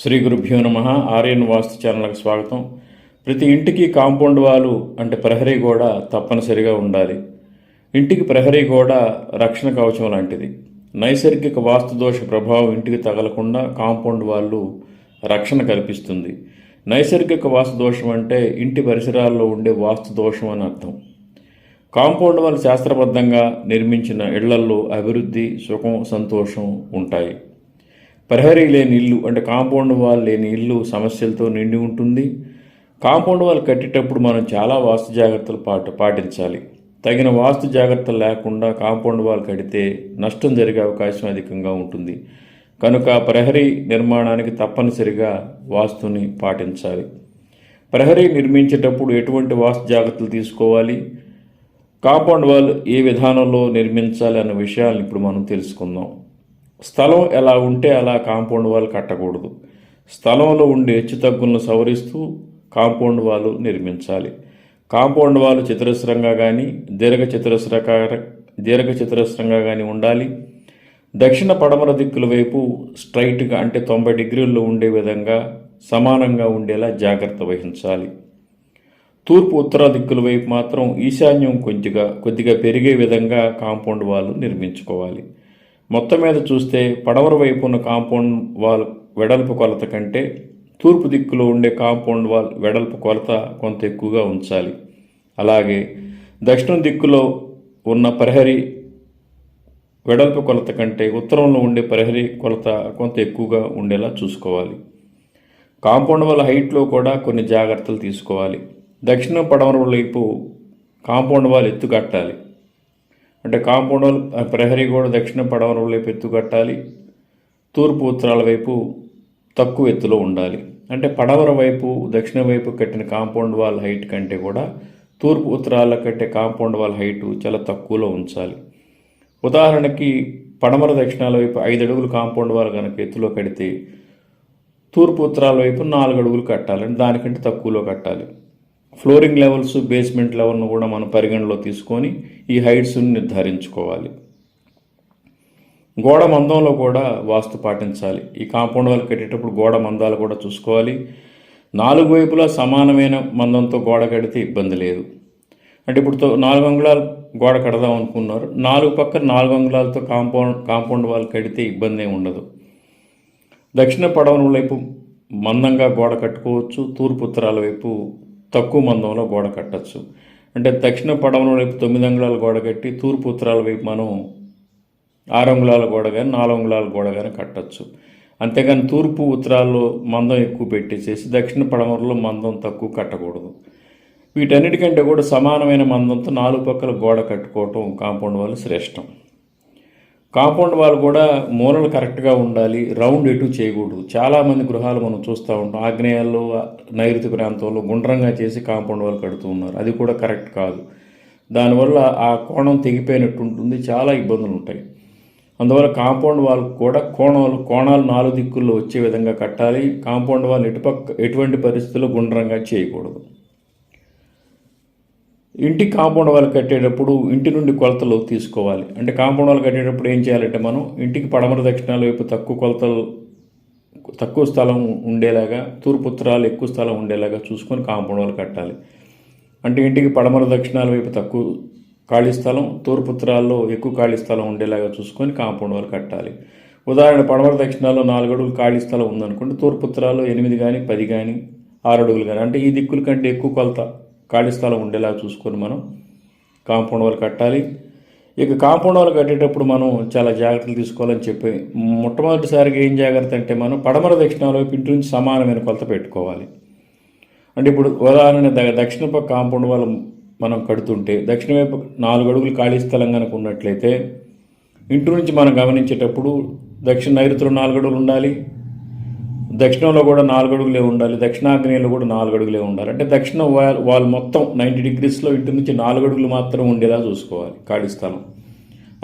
శ్రీ గురుభ్యో నమ. ఆర్యన్ వాస్తు ఛానల్కి స్వాగతం. ప్రతి ఇంటికి కాంపౌండ్ వాలు అంటే ప్రహరీ గోడ తప్పనిసరిగా ఉండాలి. ఇంటికి ప్రహరీ గోడ రక్షణ కవచం లాంటిది. నైసర్గిక వాస్తు దోష ప్రభావం ఇంటికి తగలకుండా కాంపౌండ్ వాళ్ళు రక్షణ కల్పిస్తుంది. నైసర్గిక వాస్తు దోషం అంటే ఇంటి పరిసరాల్లో ఉండే వాస్తు దోషం అని అర్థం. కాంపౌండ్ వాళ్ళు శాస్త్రబద్ధంగా నిర్మించిన ఇళ్లల్లో అభివృద్ధి, సుఖం, సంతోషం ఉంటాయి. ప్రహరీ లేని ఇల్లు అంటే కాంపౌండ్ వాల్ లేని ఇల్లు సమస్యలతో నిండి ఉంటుంది. కాంపౌండ్ వాల్ కట్టేటప్పుడు మనం చాలా వాస్తు జాగ్రత్తలు పాటించాలి. తగిన వాస్తు జాగ్రత్తలు లేకుండా కాంపౌండ్ వాల్ కడితే నష్టం జరిగే అవకాశం అధికంగా ఉంటుంది. కనుక ప్రహరీ నిర్మాణానికి తప్పనిసరిగా వాస్తుని పాటించాలి. ప్రహరీ నిర్మించేటప్పుడు ఎటువంటి వాస్తు జాగ్రత్తలు తీసుకోవాలి, కాంపౌండ్ వాల్ ఏ విధానంలో నిర్మించాలి అన్న విషయాలను ఇప్పుడు మనం తెలుసుకుందాం. స్థలం ఎలా ఉంటే అలా కాంపౌండ్ వాల్ కట్టకూడదు. స్థలంలో ఉండే హెచ్చుతగ్గులను సవరిస్తూ కాంపౌండ్ వాల్ నిర్మించాలి. కాంపౌండ్ వాల్ చతురస్రంగా కానీ దీర్ఘచతురస్రంగా కానీ ఉండాలి. దక్షిణ పడమర దిక్కుల వైపు స్ట్రైట్గా అంటే 90 డిగ్రీల్లో ఉండే విధంగా సమానంగా ఉండేలా జాగ్రత్త వహించాలి. తూర్పు ఉత్తర దిక్కుల వైపు మాత్రం ఈశాన్యం కొద్దిగా పెరిగే విధంగా కాంపౌండ్ వాల్ నిర్మించుకోవాలి. మొత్తం మీద చూస్తే పడమర వైపు ఉన్న కాంపౌండ్ వాల్ వెడల్పు కొలత కంటే తూర్పు దిక్కులో ఉండే కాంపౌండ్ వాల్ వెడల్పు కొలత కొంత ఎక్కువగా ఉంచాలి. అలాగే దక్షిణ దిక్కులో ఉన్న ప్రహరీ వెడల్పు కొలత కంటే ఉత్తరంలో ఉండే ప్రహరీ కొలత కొంత ఎక్కువగా ఉండేలా చూసుకోవాలి. కాంపౌండ్ వాల్ హైట్లో కూడా కొన్ని జాగ్రత్తలు తీసుకోవాలి. దక్షిణ పడమర వైపు కాంపౌండ్ వాల్ ఎత్తు కట్టాలి. అంటే కాంపౌండ్ వాల్ ప్రహరీ కూడా దక్షిణ పడమర వైపు ఎత్తు కట్టాలి. తూర్పు ఉత్తరాల వైపు తక్కువ ఎత్తులో ఉండాలి. అంటే పడమర వైపు దక్షిణ వైపు కట్టిన కాంపౌండ్ వాల్ హైట్ కంటే కూడా తూర్పు ఉత్తరాల కట్టే కాంపౌండ్ వాల్ హైటు చాలా తక్కువలో ఉంచాలి. ఉదాహరణకి పడమర దక్షిణాల వైపు 5 అడుగులు కాంపౌండ్ వాల్ కనుక ఎత్తులో కడితే తూర్పు ఉత్తరాల వైపు 4 అడుగులు కట్టాలి. అంటే దానికంటే తక్కువలో కట్టాలి. ఫ్లోరింగ్ లెవెల్స్, బేస్మెంట్ లెవెల్ను కూడా మనం పరిగణలో తీసుకొని ఈ హైట్స్ని నిర్ధారించుకోవాలి. గోడ మందంలో కూడా వాస్తు పాటించాలి. ఈ కాంపౌండ్ వాల్ కట్టేటప్పుడు గోడ మందాలు కూడా చూసుకోవాలి. 4 వైపులా సమానమైన మందంతో గోడ కడితే ఇబ్బంది లేదు. అంటే ఇప్పుడు 4 అంగుళాలు గోడ కడదాం అనుకున్నారు, 4 పక్కన 4 అంగుళాలతో కాంపౌండ్ వాల్ కడితే ఇబ్బంది ఏమి ఉండదు. దక్షిణ పడమర వైపు మందంగా గోడ కట్టుకోవచ్చు. తూర్పు ఉత్తరాల వైపు తక్కువ మందంలో గోడ కట్టచ్చు. అంటే దక్షిణ పడమర వైపు 9 అంగుళాల గోడ కట్టి తూర్పు ఉత్తరాల వైపు మనం 6 అంగుళాల గోడ కానీ 4 అంగుళాల గోడ కానీ కట్టచ్చు. అంతేగాని తూర్పు ఉత్తరాల్లో మందం ఎక్కువ పెట్టేసేసి దక్షిణ పడమరలో మందం తక్కువ కట్టకూడదు. వీటన్నిటికంటే కూడా సమానమైన మందంతో 4 పక్కల గోడ కట్టుకోవటం కాంపౌండ్ వాల్ శ్రేష్టం. కాంపౌండ్ వాల్ కూడా మూలలు కరెక్ట్గా ఉండాలి. రౌండ్ ఎటు చేయకూడదు. చాలామంది గృహాలు మనం చూస్తూ ఉంటాం, ఆగ్నేయాల్లో నైరుతి ప్రాంతంలో గుండ్రంగా చేసి కాంపౌండ్ వాల్ కడుతూ ఉన్నారు. అది కూడా కరెక్ట్ కాదు. దానివల్ల ఆ కోణం తెగిపోయినట్టు ఉంటుంది, చాలా ఇబ్బందులు ఉంటాయి. అందువల్ల కాంపౌండ్ వాల్ కూడా కోణాలు 4 దిక్కుల్లో వచ్చే విధంగా కట్టాలి. కాంపౌండ్ వాల్ ఎటువంటి పరిస్థితుల్లో గుండ్రంగా చేయకూడదు. ఇంటి కాంపౌండ్ వాల్ కట్టేటప్పుడు ఇంటి నుండి కొలతలు తీసుకోవాలి. అంటే కాంపౌండ్ వాల్ కట్టేటప్పుడు ఏం చేయాలంటే మనం ఇంటికి పడమర దక్షిణాల వైపు తక్కువ స్థలం ఉండేలాగా, తూర్పు ఉత్తరాలు ఎక్కువ స్థలం ఉండేలాగా చూసుకొని కాంపౌండ్ వాల్ కట్టాలి. అంటే ఇంటికి పడమర దక్షిణాల వైపు తక్కువ ఖాళీ స్థలం, తూర్పు ఉత్తరాల్లో ఎక్కువ ఖాళీ స్థలం ఉండేలాగా చూసుకొని కాంపౌండ్ వాల్ కట్టాలి. ఉదాహరణ పడమర దక్షిణాల్లో 4 అడుగులు ఖాళీ స్థలం ఉందనుకోండి, తూర్పు ఉత్తరాల్లో 8 కానీ 10 కానీ 6 అడుగులు కానీ అంటే ఈ దిక్కుల కంటే ఎక్కువ కొలత ఖాళీ స్థలం ఉండేలా చూసుకొని మనం కాంపౌండ్ వాల్ కట్టాలి. ఇక కాంపౌండ్ వాల్ కట్టేటప్పుడు మనం చాలా జాగ్రత్తలు తీసుకోవాలని చెప్పి మొట్టమొదటిసారిగా ఏం జాగ్రత్త అంటే మనం పడమర దక్షిణాల వైపు ఇంటి నుంచి సమానమైన కొలత పెట్టుకోవాలి. అంటే ఇప్పుడు ఉదాహరణ దక్షిణ పక్క కాంపౌండ్ వాల్ మనం కడుతుంటే దక్షిణ వైపు 4 అడుగులు ఖాళీ స్థలం కనుక ఉన్నట్లయితే ఇంటి నుంచి మనం గమనించేటప్పుడు దక్షిణ నైరుతిలో 4 అడుగులు ఉండాలి, దక్షిణంలో కూడా 4 అడుగులే ఉండాలి, దక్షిణాగ్నేయంలో కూడా 4 అడుగులే ఉండాలి. అంటే దక్షిణ వాల్ మొత్తం 90 డిగ్రీస్లో ఇంటి నుంచి 4 అడుగులు మాత్రం ఉండేలా చూసుకోవాలి ఖాళీ స్థలం.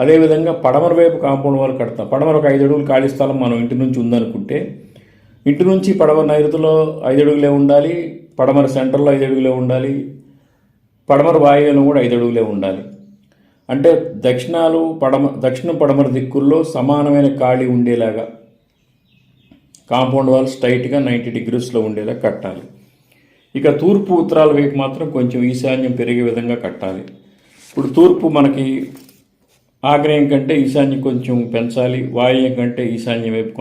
అదేవిధంగా పడమర వైపు కాంపౌండ్ వాల్ కడతాం. పడమర ఒక 5 అడుగులు ఖాళీ స్థలం మనం ఇంటి నుంచి ఉందనుకుంటే ఇంటి నుంచి పడమర నైరుతిలో 5 అడుగులే ఉండాలి, పడమర సెంటర్లో 5 అడుగులే ఉండాలి, పడమర వాయువ్యంలో కూడా 5 అడుగులే ఉండాలి. అంటే దక్షిణ పడమర దిక్కుల్లో సమానమైన ఖాళీ ఉండేలాగా కాంపౌండ్ వాల్ స్ట్రైట్గా 90 డిగ్రీస్లో ఉండేలా కట్టాలి. ఇక తూర్పు ఉత్తరాల వైపు మాత్రం కొంచెం ఈశాన్యం పెరిగే విధంగా కట్టాలి. ఇప్పుడు తూర్పు మనకి ఆగ్నేయం కంటే ఈశాన్యం కొంచెం పెంచాలి, వాయువ్యం కంటే ఈశాన్యం వైపు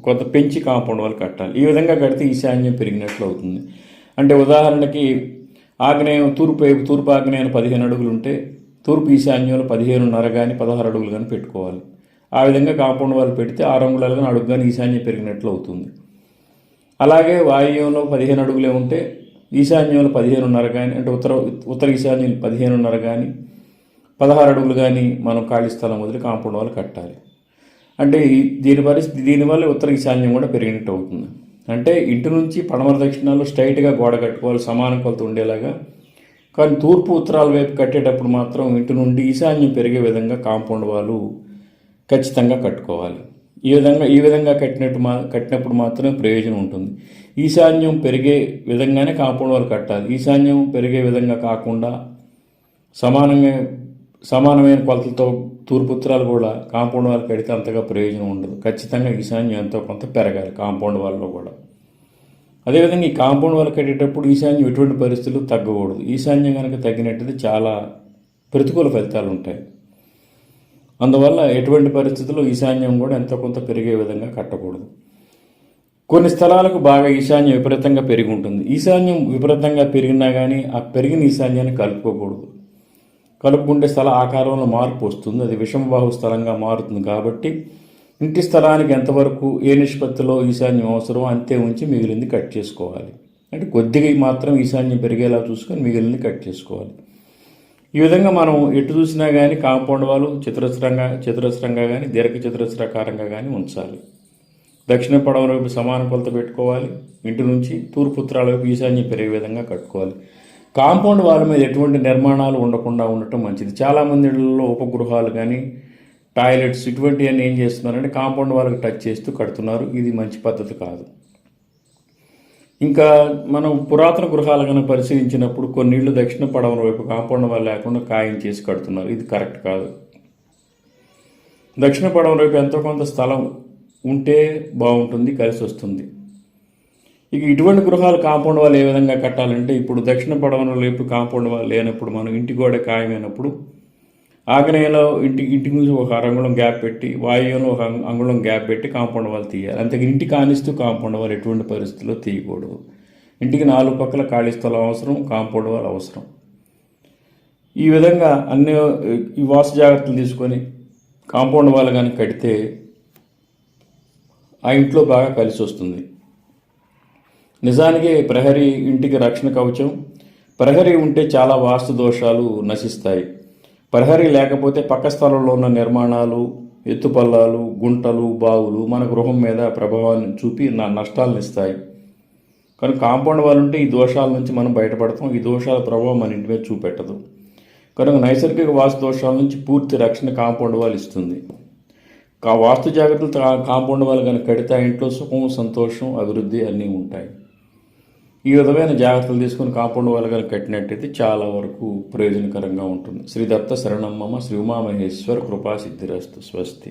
కొంత పెంచి కాంపౌండ్ వాల్ కట్టాలి. ఈ విధంగా కడితే ఈశాన్యం పెరిగినట్లు అవుతుంది. అంటే ఉదాహరణకి ఆగ్నేయం తూర్పు ఆగ్నేయం 15 అడుగులు ఉంటే తూర్పు ఈశాన్యంలో 15.5 కానీ 16 అడుగులు కానీ పెట్టుకోవాలి. ఆ విధంగా కాంపౌండ్ వాల్ పెడితే 6 అంగుళాలు కానీ అడుగు కానీ ఈశాన్యం పెరిగినట్లు అవుతుంది. అలాగే వాయువ్యంలో 15 అడుగులే ఉంటే ఈశాన్యంలో 15.5 కానీ, అంటే ఉత్తర ఈశాన్యం 15.5 కానీ 16 అడుగులు కానీ మనం ఖాళీ స్థలం వదిలి కాంపౌండ్ వాల్ కట్టాలి. అంటే దీనివల్ల ఉత్తర ఈశాన్యం కూడా పెరిగినట్టు అవుతుంది. అంటే ఇంటి నుంచి పడమర దక్షిణాలు స్ట్రైట్గా గోడ కట్టుకోవాలి, సమాన కొలత ఉండేలాగా. కానీ తూర్పు ఉత్తరాల వైపు కట్టేటప్పుడు మాత్రం ఇంటి నుండి ఈశాన్యం పెరిగే విధంగా కాంపౌండ్ వాల్ ఖచ్చితంగా కట్టుకోవాలి. ఈ విధంగా కట్టినప్పుడు మాత్రమే ప్రయోజనం ఉంటుంది. ఈశాన్యం పెరిగే విధంగానే కాంపౌండ్ వాల్ కట్టాలి. ఈశాన్యం పెరిగే విధంగా కాకుండా సమానమైన కొలతలతో తూర్పు ఉత్తరాలు కూడా కాంపౌండ్ వాల్ కడితే అంతగా ప్రయోజనం ఉండదు. ఖచ్చితంగా ఈశాన్యం ఎంతో కొంత పెరగాలి కాంపౌండ్ వాల్లో కూడా. అదేవిధంగా ఈ కాంపౌండ్ వాల్ కట్టేటప్పుడు ఈశాన్యం ఎటువంటి పరిస్థితులు తగ్గకూడదు. ఈశాన్యం కనుక తగ్గినట్టయితే చాలా ప్రతికూల ఫలితాలు ఉంటాయి. అందువల్ల ఎటువంటి పరిస్థితుల్లో ఈశాన్యం కూడా ఎంతో కొంత పెరిగే విధంగా కట్టకూడదు. కొన్ని స్థలాలకు బాగా ఈశాన్యం విపరీతంగా పెరిగి ఉంటుంది. ఈశాన్యం విపరీతంగా పెరిగినా కానీ ఆ పెరిగిన ఈశాన్యాన్ని కలుపుకోకూడదు. కలుపుకుంటే స్థల ఆకారంలో మార్పు వస్తుంది, అది విషమబాహు స్థలంగా మారుతుంది. కాబట్టి ఇంటి స్థలానికి ఎంతవరకు ఏ నిష్పత్తిలో ఈశాన్యం అవసరమో అంతే ఉంచి మిగిలింది కట్ చేసుకోవాలి. అంటే కొద్దిగా మాత్రం ఈశాన్యం పెరిగేలా చూసుకొని మిగిలింది కట్ చేసుకోవాలి. ఈ విధంగా మనం ఎటు చూసినా కానీ కాంపౌండ్ వాల్ చతురస్రంగా కానీ దీర్ఘచతురస్రాకారంగా కానీ ఉంచాలి. దక్షిణ పడమర వైపు సమాన కొలత పెట్టుకోవాలి. ఇంటి నుంచి తూర్పు ఉత్తరాల వైపు ఈశాన్యం పెరిగే విధంగా కట్టుకోవాలి. కాంపౌండ్ వాల్ మీద ఎటువంటి నిర్మాణాలు ఉండకుండా ఉండటం మంచిది. చాలామంది ఇళ్లలో ఉపగృహాలు కానీ టాయిలెట్స్ ఇటువంటివన్నీ ఏం చేస్తున్నారంటే కాంపౌండ్ వాల్కి టచ్ చేస్తూ కడుతున్నారు. ఇది మంచి పద్ధతి కాదు. ఇంకా మనం పురాతన గృహాలు కనుక పరిశీలించినప్పుడు కొన్ని ఇళ్ళు దక్షిణ పడమర వైపు కాంపౌండ్ వాల్ లేకుండా ఖాయం చేసి కడుతున్నారు. ఇది కరెక్ట్ కాదు. దక్షిణ పడమర వైపు ఎంతో కొంత స్థలం ఉంటే బాగుంటుంది, కలిసి వస్తుంది. ఇక ఇటువంటి గృహాలు కాంపౌండ్ వాల్ ఏ విధంగా కట్టాలంటే, ఇప్పుడు దక్షిణ పడమర వైపు కాంపౌండ్ వాల్ లేనప్పుడు మనం ఇంటి గోడ ఖాయమైనప్పుడు ఆగ్నేయంలో ఇంటికి నుంచి ఒక అంగుళం గ్యాప్ పెట్టి, వాయువ్యంలో ఒక అంగుళం గ్యాప్ పెట్టి కాంపౌండ్ వాల్ తీయాలి. అంతకు ఇంటికి కానిస్తూ కాంపౌండ్ వాల్ ఎటువంటి పరిస్థితుల్లో తీయకూడదు. ఇంటికి 4 పక్కల ఖాళీ స్థలం అవసరం, కాంపౌండ్ వాల్ అవసరం. ఈ విధంగా ఈ వాస్తు జాగ్రత్తలు తీసుకొని కాంపౌండ్ వాల్ కానీ కడితే ఆ ఇంట్లో బాగా కలిసి వస్తుంది. నిజానికి ప్రహరీ ఇంటికి రక్షణ కవచం. ప్రహరీ ఉంటే చాలా వాస్తు దోషాలు నశిస్తాయి. ప్రహరీ లేకపోతే పక్క స్థలంలో ఉన్న నిర్మాణాలు, ఎత్తుపల్లాలు, గుంటలు, బావులు మన గృహం మీద ప్రభావాన్ని చూపి నష్టాలను ఇస్తాయి. కానీ కాంపౌండ్ వాల్ ఉంటే ఈ దోషాల నుంచి మనం బయటపడతాం. ఈ దోషాల ప్రభావం మన ఇంటి మీద చూపెట్టదు. కనుక నైసర్గిక వాస్తు దోషాల నుంచి పూర్తి రక్షణ కాంపౌండ్ వాల్ ఇస్తుంది. వాస్తు జాగ్రత్తలు కాంపౌండ్ వాల్ కనుక కడితే ఇంట్లో సుఖం, సంతోషం, అభివృద్ధి అన్నీ ఉంటాయి. ఈ విధమైన జాగ్రత్తలు తీసుకుని కాంపౌండ్ వాల్ కనుక కట్టినట్టయితే చాలా వరకు ప్రయోజనకరంగా ఉంటుంది. శ్రీ దత్త శరణం మమ. శ్రీ ఉమామహేశ్వర కృపా సిద్ధిరస్తు. స్వస్తి.